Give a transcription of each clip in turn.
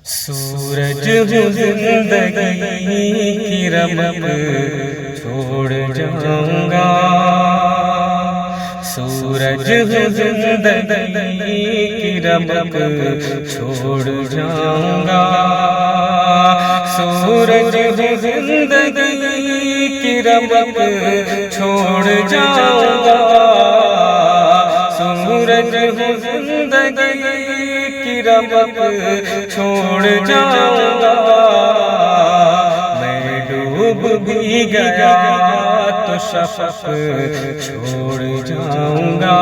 سورج ہوں زندگی کی رمق چھوڑ جاؤں گا، سورج ہوں زندگی کی رمق چھوڑ جاؤں گا، سورج ہوں زندگی کی رمق چھوڑ جاؤں گا، سورج ہوں زندگی کی رمق چھوڑ جاؤں گا، میں ڈوب بھی گیا تو شفق چھوڑ جاؤں گا،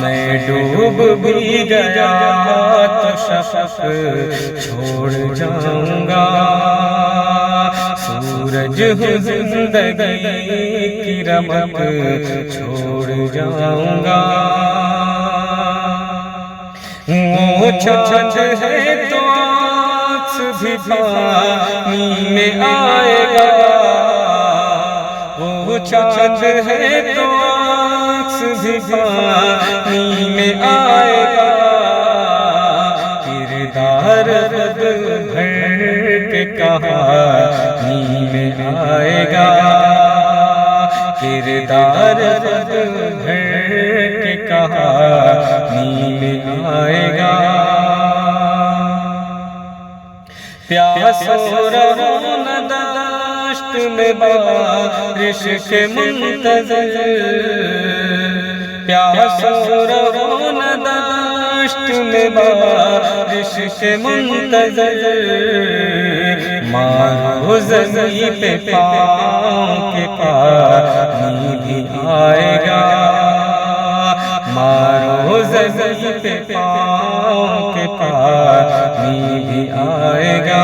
میں ڈوب بھی گیا تو شفق چھوڑ جاؤں گا، سورج ہوں زندگی کی رمق چھوڑ جاؤں گا، وہ چھت ہے تو عکس بھی پانی میں آئے گا، وہ چھت ہے تو عکس بھی پانی میں آئے گا، کردار خود بھر کے کہانی میں آئے گا، کردار خود بھر کے کہانی میں آئے گا، پیاسو رہو نہ دشت میں بارش کے منتظر، پیاسو رہو نہ دشت میں بارش کے منتظر، مارو زمین پہ پاؤں کے پانی بھی آئے گا، مارو زمین پہ پاؤں کے پانی بھی آئے گا،